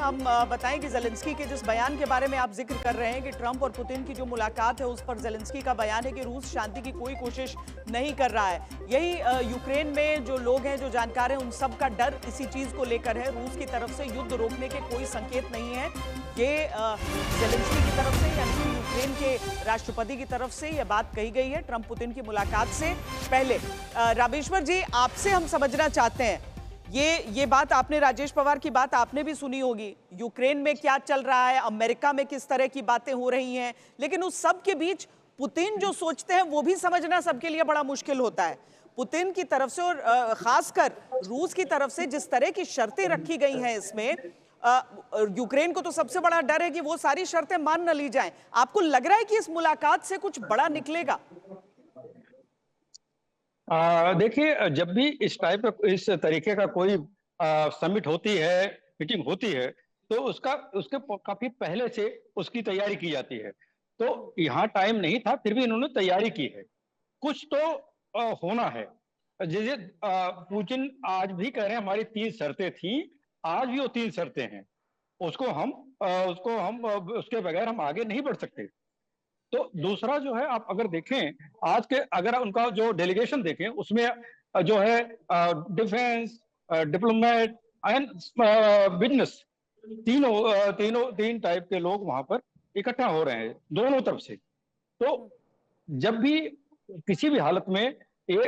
हम बताएं कि ज़ेलेंस्की के जिस बयान के बारे में आप जिक्र कर रहे हैं कि ट्रंप और पुतिन की जो मुलाकात है उस पर ज़ेलेंस्की का बयान है कि रूस शांति की कोई कोशिश नहीं कर रहा है। यही यूक्रेन में जो लोग हैं, जो जानकार हैं, उन सब का डर इसी चीज़ को लेकर है। रूस की तरफ से युद्ध रोकने के कोई संकेत नहीं है। ये ज़ेलेंस्की की तरफ से यानी कि यूक्रेन के राष्ट्रपति की तरफ से यह बात कही गई है ट्रंप पुतिन की मुलाकात से पहले। रामेश्वर जी, आपसे हम समझना चाहते हैं, ये बात आपने, राजेश पवार की बात आपने भी सुनी होगी, यूक्रेन में क्या चल रहा है, अमेरिका में किस तरह की बातें हो रही हैं, लेकिन उस सब के बीच पुतिन जो सोचते हैं वो भी समझना सबके लिए बड़ा मुश्किल होता है। पुतिन की तरफ से और खासकर रूस की तरफ से जिस तरह की शर्तें रखी गई हैं इसमें, यूक्रेन को तो सबसे बड़ा डर है कि वो सारी शर्तें मान न ली जाएं। आपको लग रहा है कि इस मुलाकात से कुछ बड़ा निकलेगा? देखिए, जब भी इस तरीके का कोई समिट होती है, मीटिंग होती है, तो उसके काफी पहले से उसकी तैयारी की जाती है। तो यहाँ टाइम नहीं था, फिर भी इन्होंने तैयारी की है। कुछ तो होना है। जैसे पुतिन आज भी कह रहे हैं हमारी 3 शर्तें थी, आज भी वो 3 शर्तें हैं। उसके बगैर हम आगे नहीं बढ़ सकते। तो दूसरा जो है, आप अगर देखें आज के, अगर उनका जो डेलीगेशन देखें, उसमें जो है डिफेंस, डिप्लोमेट एंड बिजनेस, तीन टाइप के लोग वहां पर इकट्ठा हो रहे हैं दोनों तरफ से। तो जब भी किसी भी हालत में ये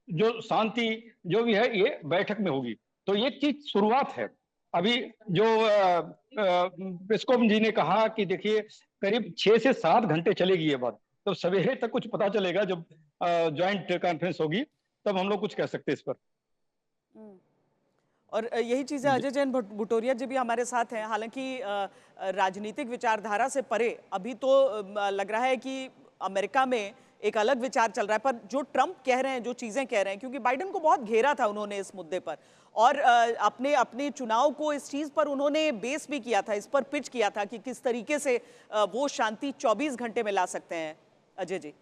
जो शांति जो भी है ये बैठक में होगी, तो ये चीज शुरुआत है। अभी जो पेस्कोव जी ने कहा कि देखिए करीब 6 से 7 घंटे चलेगी ये बात, तो सवेरे तक कुछ पता चलेगा, जब ज्वाइंट कॉन्फ्रेंस होगी तब हम लोग कुछ कह सकते हैं इस पर। और यही चीज़ें अजय जैन भुटोरिया जी भी हमारे साथ हैं। हालांकि राजनीतिक विचारधारा से परे अभी तो लग रहा है कि अमेरिका में एक अलग विचार चल रहा है, पर जो ट्रंप कह रहे हैं, जो चीज़ें कह रहे हैं, क्योंकि बाइडेन को बहुत घेरा था उन्होंने इस मुद्दे पर, और अपने चुनाव को इस चीज़ पर उन्होंने बेस भी किया था, इस पर पिच किया था कि किस तरीके से वो शांति 24 घंटे में ला सकते हैं। अजय जी।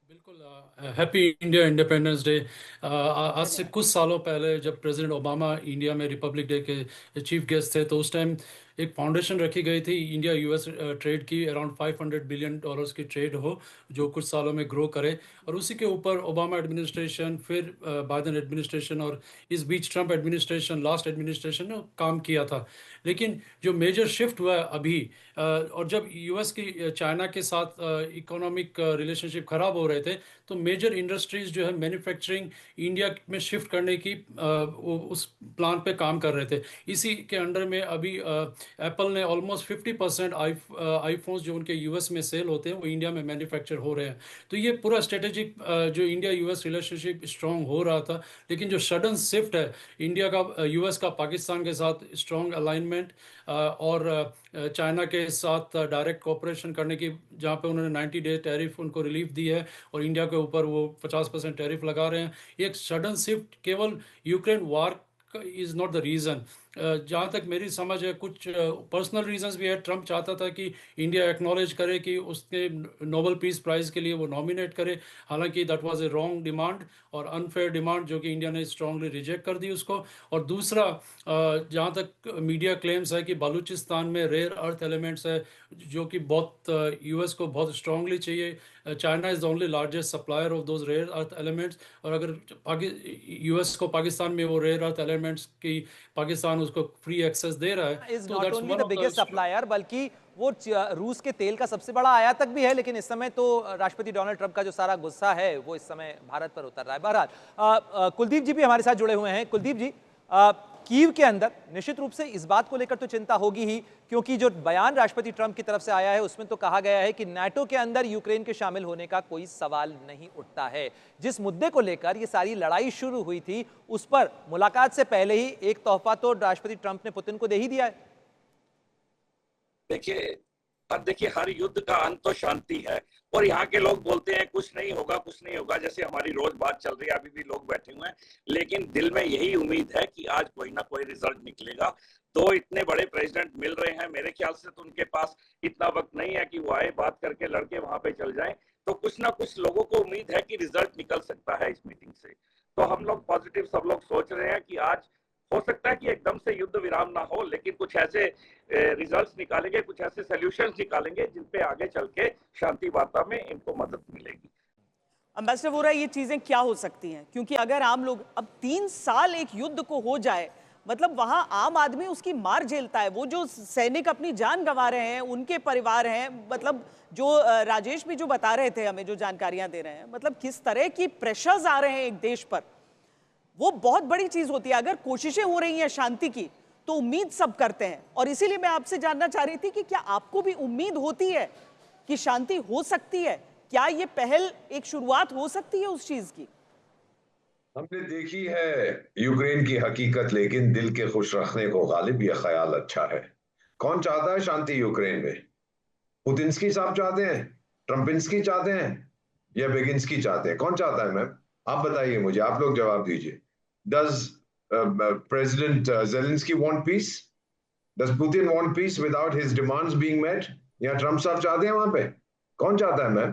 बिल्कुल। Happy India independence day. आज से कुछ सालों पहले जब प्रेसिडेंट ओबामा इंडिया में रिपब्लिक डे के चीफ गेस्ट थे, तो उस टाइम एक फाउंडेशन रखी गई थी इंडिया यूएस ट्रेड की, अराउंड $500 बिलियन की ट्रेड हो जो कुछ सालों में ग्रो करे। और उसी के ऊपर ओबामा एडमिनिस्ट्रेशन, फिर बाइडेन एडमिनिस्ट्रेशन, और इस बीच ट्रंप एडमिनिस्ट्रेशन, लास्ट एडमिनिस्ट्रेशन ने काम किया था। लेकिन जो मेजर शिफ्ट हुआ है अभी, और जब यूएस की चाइना के साथ इकोनॉमिक रिलेशनशिप खराब हो रहे थे, तो मेजर इंडस्ट्रीज जो है मैन्युफैक्चरिंग इंडिया में शिफ्ट करने की उस प्लान पे काम कर रहे थे। इसी के अंडर में अभी एप्पल ने ऑलमोस्ट 50% आईफोन्स जो उनके यूएस में सेल होते हैं वो इंडिया में मैन्युफैक्चर हो रहे हैं। तो ये पूरा स्ट्रेटेजिक जो इंडिया यूएस रिलेशनशिप स्ट्रांग हो रहा था, लेकिन जो सडन शिफ्ट है इंडिया का, यूएस का पाकिस्तान के साथ स्ट्रांग अलाइनमेंट और चाइना के साथ डायरेक्ट कोऑपरेशन करने की, जहाँ पे उन्होंने 90 डे टैरिफ उनको रिलीफ दी है और इंडिया के ऊपर वो 50% टैरिफ लगा रहे हैं। एक सडन शिफ्ट केवल Ukraine war is not the reason. जहाँ तक मेरी समझ है, कुछ पर्सनल रीजंस भी है। ट्रंप चाहता था कि इंडिया एक्नॉलेज करे कि उसके नोबेल पीस प्राइज़ के लिए वो नॉमिनेट करे, हालांकि that was a wrong demand और अनफेयर डिमांड, जो कि इंडिया ने स्ट्रांगली रिजेक्ट कर दी उसको। और दूसरा, जहाँ तक मीडिया क्लेम्स है कि बलूचिस्तान में रेयर अर्थ एलिमेंट्स है जो कि बहुत यूएस को बहुत स्ट्रांगली चाहिए। China is the only largest supplier of those rare earth elements, और अगर यूएस को पाकिस्तान में वो रेयर अर्थ एलिमेंट्स की पाकिस्तान उसको फ्री एक्सेस दे रहा है, इज तो not that's only one the of biggest the. Supplier, बल्कि वो रूस के तेल का सबसे बड़ा आयातक भी है। लेकिन इस समय तो राष्ट्रपति डोनाल्ड ट्रंप का जो सारा गुस्सा है वो इस समय भारत पर उतर रहा है। बहरहाल कुलदीप जी भी हमारे साथ जुड़े हुए हैं। कुलदीप जी, कीव के अंदर निश्चित रूप से इस बात को लेकर तो चिंता होगी ही, क्योंकि जो बयान राष्ट्रपति ट्रंप की तरफ से आया है उसमें तो कहा गया है कि नाटो के अंदर यूक्रेन के शामिल होने का कोई सवाल नहीं उठता है। जिस मुद्दे को लेकर ये सारी लड़ाई शुरू हुई थी, उस पर मुलाकात से पहले ही एक तोहफा तो राष्ट्रपति ट्रंप ने पुतिन को दे ही दिया है। देखिए हर युद्ध का अंत तो शांति है, और यहाँ के लोग बोलते हैं कुछ नहीं होगा, कुछ नहीं होगा, जैसे हमारी रोज बात चल रही है, अभी भी लोग बैठे हुए हैं, लेकिन दिल में यही उम्मीद है कि आज कोई ना कोई रिजल्ट निकलेगा। तो इतने बड़े प्रेसिडेंट मिल रहे हैं, मेरे ख्याल से तो उनके पास इतना वक्त नहीं है कि वो आए, बात करके लड़के वहां पे चल जाएं। तो कुछ ना कुछ लोगों को उम्मीद है कि रिजल्ट निकल सकता है इस मीटिंग से। तो हम लोग पॉजिटिव सब लोग सोच रहे हैं कि आज हो सकता है कि एकदम से युद्ध विराम ना हो, लेकिन कुछ ऐसे रिजल्ट्स निकालेंगे, कुछ ऐसे सॉल्यूशंस निकालेंगे जिन पे आगे चल के शांति वार्ता में इनको मदद मिलेगी। एम्बेसडर वोरा, ये चीजें क्या हो सकती हैं? क्योंकि अगर आम लोग अब 3 साल एक युद्ध को हो जाए, मतलब वहां आम आदमी उसकी मार झेलता है, वो जो सैनिक अपनी जान गंवा रहे हैं, उनके परिवार हैं, मतलब जो राजेश भी जो बता रहे थे हमें, जो जानकारियां दे रहे हैं, मतलब किस तरह की प्रेशर्स आ रहे हैं एक देश पर, वो बहुत बड़ी चीज होती है। अगर कोशिशें हो रही हैं शांति की तो उम्मीद सब करते हैं, और इसीलिए मैं आपसे जानना चाह रही थी कि क्या आपको भी उम्मीद होती है कि शांति हो सकती है? क्या ये पहल एक शुरुआत हो सकती है उस चीज की? हमने देखी है यूक्रेन की हकीकत, लेकिन दिल के खुश रखने को गालिब यह ख्याल अच्छा है। कौन चाहता है शांति यूक्रेन में? पुतिन्स्की साहब चाहते हैं, ट्रम्पिन्स्की चाहते हैं, या बेगिंस्की चाहते हैं? कौन चाहता है मैम? आप बताइए मुझे, आप लोग जवाब दीजिए। Does President Zelensky want peace? Does Putin want peace without his demands being met? या ट्रम्प साहब चाहते हैं वहां पे? कौन चाहता है मैम?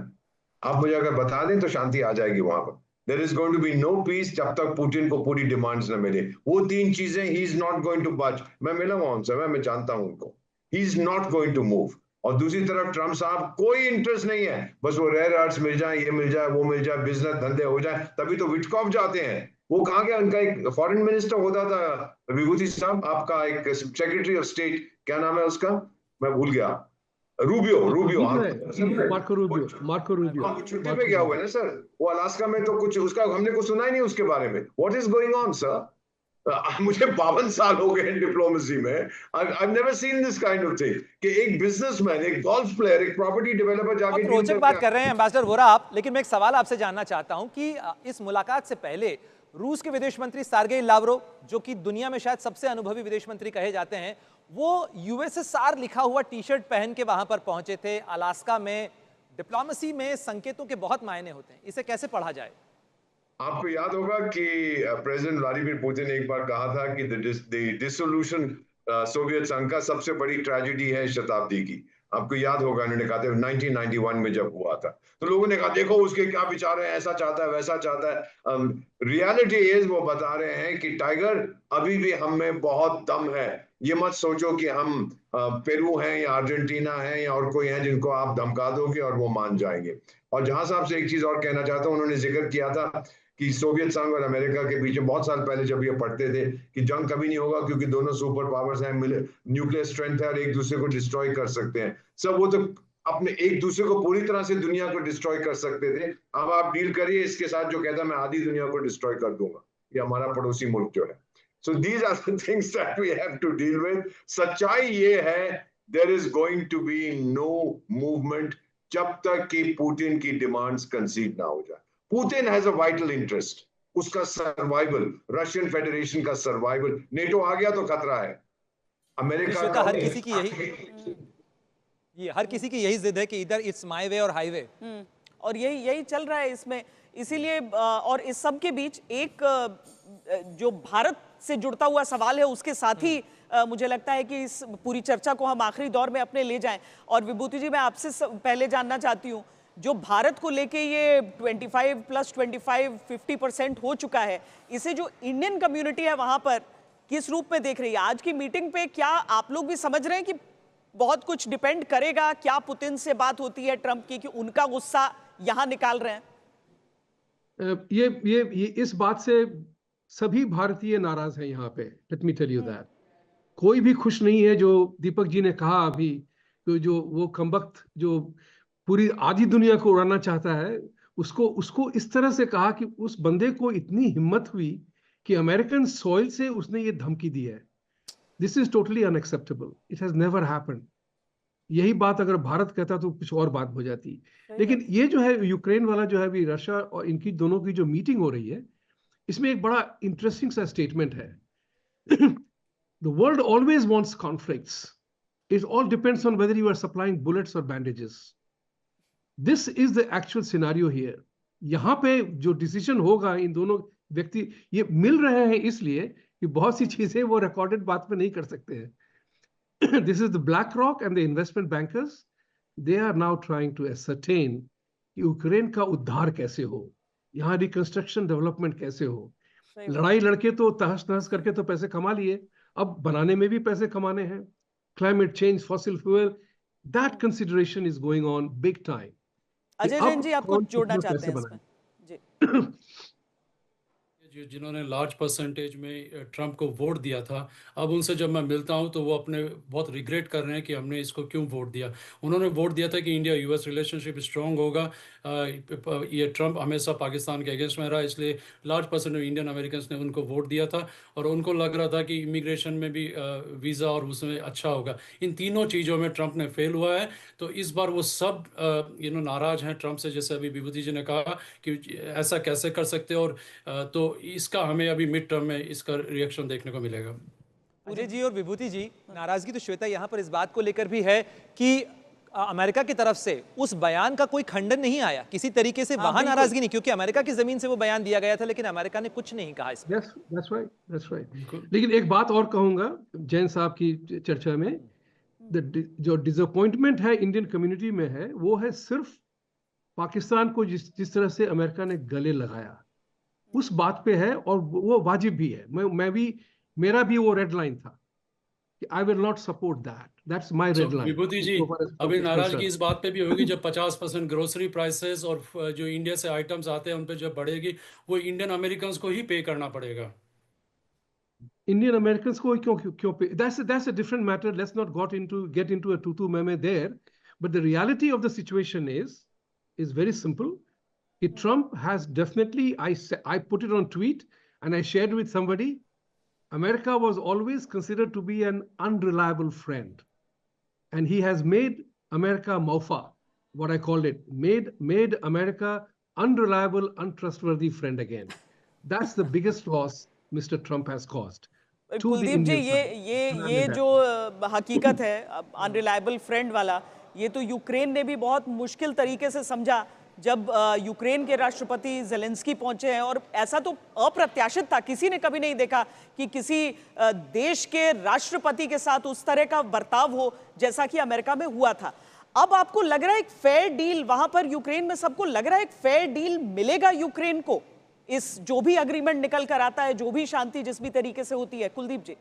आप मुझे अगर बता दें तो शांति आ जाएगी वहां पर। There is going to be no peace जब तक पुतिन को पूरी डिमांड्स न मिले। वो 3 चीजें he is not going to budge। मैं मिला हुआ उनसे, मैं जानता हूं उनको, he is not going to move। और दूसरी तरफ ट्रम्प साहब कोई इंटरेस्ट नहीं है, बस वो रेयर अर्थ मिल जाए, ये मिल जाए, वो मिल जाए, बिजनेस धंधे हो जाए, तभी तो विटकॉफ जाते हैं। वो कहाँ गया? उनका एक फॉरेन मिनिस्टर होता था विभूति साहब, आपका एक सेक्रेटरी ऑफ स्टेट, क्या नाम है उसका, मैं भूल गया, रूबियो मार्को रूबियो छुट्टी पे गया हुआ है ना सर वो अलास्का में, तो कुछ उसका हमने कुछ सुना ही नहीं उसके बारे में। What is going on sir? मुझे 52 साल हो गए डिप्लोमेसी में, I never seen this kind of thing कि एक बिजनेसमैन, एक गोल्फ प्लेयर, एक प्रॉपर्टी डेवलपर जाके रोचक बात कर रहे हैं एम्बेसडर वोरा आप, लेकिन मैं एक सवाल आपसे जानना चाहता हूं कि इस मुलाकात से पहले रूस के विदेश मंत्री सर्गेई लावरोव, जो कि दुनिया में शायद सबसे अनुभवी विदेश मंत्री कहे जाते हैं, वो यूएसएसआर लिखा हुआ टी शर्ट पहन के वहां पर पहुंचे थे अलास्का में। डिप्लोमेसी में संकेतों के बहुत मायने होते हैं, इसे कैसे पढ़ा जाए? आपको याद होगा कि प्रेसिडेंट व्लादिमीर पुतिन ने एक बार कहा था कि द डिसोल्यूशन सोवियत संघ का सबसे बड़ी ट्रेजेडी है शताब्दी की। आपको याद होगा उन्होंने कहा था 1991 में जब हुआ था, तो लोगों ने कहा देखो उसके क्या विचार है, ऐसा चाहता है, वैसा चाहता है। रियलिटी इज वो बता रहे हैं कि टाइगर अभी भी हम में बहुत दम है। ये मत सोचो कि हम पेरू हैं या अर्जेंटीना हैं या और कोई है जिनको आप धमका दोगे और वो मान जाएंगे। और जहां साहब से एक चीज और कहना चाहता हूं, उन्होंने जिक्र किया था कि सोवियत संघ और अमेरिका के बीच में बहुत साल पहले जब ये पढ़ते थे कि जंग कभी नहीं होगा क्योंकि दोनों सुपर पावर्स हैं, न्यूक्लियर स्ट्रेंथ है और एक दूसरे को डिस्ट्रॉय कर सकते हैं। सब वो तो अपने एक दूसरे को पूरी तरह से दुनिया को डिस्ट्रॉय कर सकते थे। अब आप डील करिए इसके साथ जो कहता है मैं आधी दुनिया को डिस्ट्रॉय कर दूंगा, ये हमारा पड़ोसी मुल्क जो है। So these are the things that we have to deal with। सच्चाई ये है, there is going to be no movement जब तक कि पुतिन की डिमांड्स कंसीड ना हो जाए। Putin has a vital interest, उसका सर्वाइवल, रशियन फेडरेशन का सर्वाइवल। नेटो आ गया तो खतरा है। अमेरिका का हर किसी की यही जिद है कि इधर इट्स माय वे और हाईवे, और यही चल रहा है इसमें। इसीलिए और इस सब के बीच एक जो भारत से जुड़ता हुआ सवाल है उसके साथ ही मुझे लगता है कि इस पूरी चर्चा को हम आखिरी दौर में अपने ले जाएं। और विभूति जी, मैं आपसे पहले जानना चाहती हूं, जो भारत को लेके ये 25 + 25 50% हो चुका है, इसे जो इंडियन कम्युनिटी है वहां पर किस रूप में देख रही है? आज की मीटिंग पे क्या आप लोग भी समझ रहे हैं कि बहुत कुछ डिपेंड करेगा? क्या पुतिन से बात होती है ट्रंप की कि उनका गुस्सा यहां निकाल रहे हैं? ये इस बात से सभी भारतीय नाराज हैं यहाँ पे। Let me tell you that कोई भी खुश नहीं है। जो दीपक जी ने कहा अभी, तो जो वो कमबख्त जो पूरी आधी दुनिया को उड़ाना चाहता है, उसको इस तरह से कहा कि उस बंदे को इतनी हिम्मत हुई कि अमेरिकन सॉइल से उसने ये धमकी दी है। This is totally unacceptable, it has never happened. यही बात अगर भारत कहता तो कुछ और बात हो जाती। लेकिन ये जो है यूक्रेन वाला जो है अभी रशिया और इनकी दोनों की जो मीटिंग हो रही है, इसमें एक बड़ा इंटरेस्टिंग सा स्टेटमेंट है। The world always wants conflicts. It all depends on whether you are supplying bullets or bandages. This is the actual scenario here. यहाँ पे जो डिसीजन होगा, इन दोनों व्यक्ति ये मिल रहे हैं इसलिए कि बहुत सी चीजें वो रिकॉर्डेड बात में नहीं कर सकते हैं। This is the BlackRock and the investment bankers. They are now trying to ascertain कि यूक्रेन का उद्धार कैसे हो, यहाँ रिकंस्ट्रक्शन डेवलपमेंट कैसे हो। लड़ाई लड़के तो तहस नहस करके तो पैसे कमा लिए, अब बनाने में भी पैसे कमाने हैं। Climate change, fossil fuel, that consideration is going on big time. Ajay Jain ji, आप कुछ जोड़ना चाहते हैं इसमें? जी। जिन्होंने लार्ज परसेंटेज में ट्रंप को वोट दिया था, अब उनसे जब मैं मिलता हूं तो वो अपने बहुत रिग्रेट कर रहे हैं कि हमने इसको क्यों वोट दिया। उन्होंने वोट दिया था कि इंडिया यूएस रिलेशनशिप स्ट्रांग होगा। ये ट्रंप हमेशा पाकिस्तान के अगेंस्ट में रहा, इसलिए large percent of Indian American ने उनको वोट दिया था और उनको लग रहा था कि इमिग्रेशन में भी वीज़ा और उसमें अच्छा होगा। इन तीनों चीज़ों में ट्रंप ने फेल हुआ है। तो इस बार वो सब नाराज़ हैं ट्रंप से, जैसे अभी विभूति जी ने कहा कि ऐसा कैसे कर सकते। और तो इसका हमें अभी मिड टर्म में इसका रिएक्शन देखने को मिलेगा। अजय जी और विभूति जी, नाराजगी तो श्वेता यहां पर इस बात को लेकर भी है कि अमेरिका की तरफ से उस बयान का कोई खंडन नहीं आया किसी तरीके से। वहां नाराजगी नहीं, क्योंकि अमेरिका की जमीन से वो बयान दिया गया था, लेकिन अमेरिका ने कुछ नहीं कहा इसमें। That's right, that's right. लेकिन एक बात और कहूंगा जैन साहब की चर्चा में, जो डिसअपॉइंटमेंट है इंडियन कम्युनिटी में है, वो है सिर्फ पाकिस्तान को जिस तरह से अमेरिका ने गले लगाया, उस बात पे है। और वो वाजिब भी है। मेरा भी वो रेड लाइन था कि I will not support that, that's my red line. Vibhuti ji, अभी नाराजगी इस बात पे भी होगी जब 50% ग्रोसरी प्राइसेस और जो इंडिया से आइटम्स आते हैं उन पे जब बढ़ेगी, वो इंडियन अमेरिकन को ही पे करना पड़ेगा। इंडियन अमेरिकन को क्यों पे? That's a different matter. Let's not get into a tutu meme there. But the reality of the situation is very simple. Trump has definitely, I put it on tweet and I shared with somebody, America was always considered to be an unreliable friend. And he has made America maufa, what I called it, made America unreliable, untrustworthy friend again. That's the biggest loss Mr. Trump has caused. Kuldeep जी, ये जो हकीकत है unreliable friend वाला, ये तो Ukraine ने भी बहुत मुश्किल तरीके से समझा जब यूक्रेन के राष्ट्रपति ज़ेलेंस्की पहुंचे हैं। और ऐसा तो अप्रत्याशित था, किसी ने कभी नहीं देखा कि किसी देश के राष्ट्रपति के साथ उस तरह का बर्ताव हो जैसा कि अमेरिका में हुआ था। अब आपको लग रहा है एक फेयर डील वहां पर यूक्रेन में, सबको लग रहा है एक फेयर डील मिलेगा यूक्रेन को, इस जो भी अग्रीमेंट निकल कर आता है, जो भी शांति जिस भी तरीके से होती है? कुलदीप जी,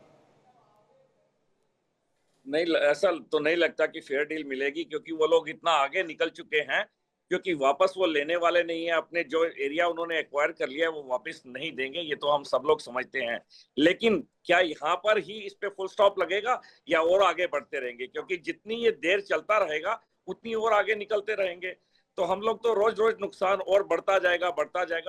नहीं, ऐसा तो नहीं लगता कि फेयर डील मिलेगी, क्योंकि वो लोग इतना आगे निकल चुके हैं, क्योंकि वापस वो लेने वाले नहीं है। अपने जो एरिया उन्होंने एक्वायर कर लिया है वो वापस नहीं देंगे, ये तो हम सब लोग समझते हैं। लेकिन क्या यहाँ पर ही इस पे फुल स्टॉप लगेगा या और आगे बढ़ते रहेंगे? क्योंकि जितनी ये देर चलता रहेगा उतनी और आगे निकलते रहेंगे, तो हम लोग तो रोज रोज नुकसान और बढ़ता जाएगा।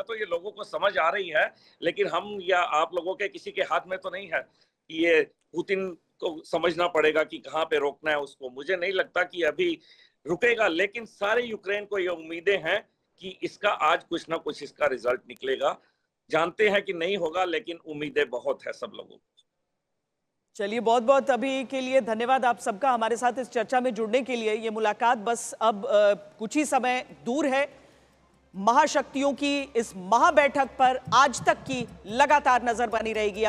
तो ये लोगों को समझ आ रही है, लेकिन हम या आप लोगों के किसी के हाथ में तो नहीं है कि ये पुतिन को समझना पड़ेगा कि कहाँ पे रोकना है उसको। मुझे नहीं लगता कि अभी रुकेगा, लेकिन सारे यूक्रेन को ये उम्मीदें हैं कि इसका आज कुछ ना कुछ इसका रिजल्ट निकलेगा। जानते हैं कि नहीं होगा, लेकिन उम्मीदें बहुत है सब लोगों को। चलिए, बहुत बहुत अभी के लिए धन्यवाद आप सबका हमारे साथ इस चर्चा में जुड़ने के लिए। ये मुलाकात बस अब कुछ ही समय दूर है। महाशक्तियों की इस महाबैठक पर आज तक की लगातार नजर बनी रहेगी।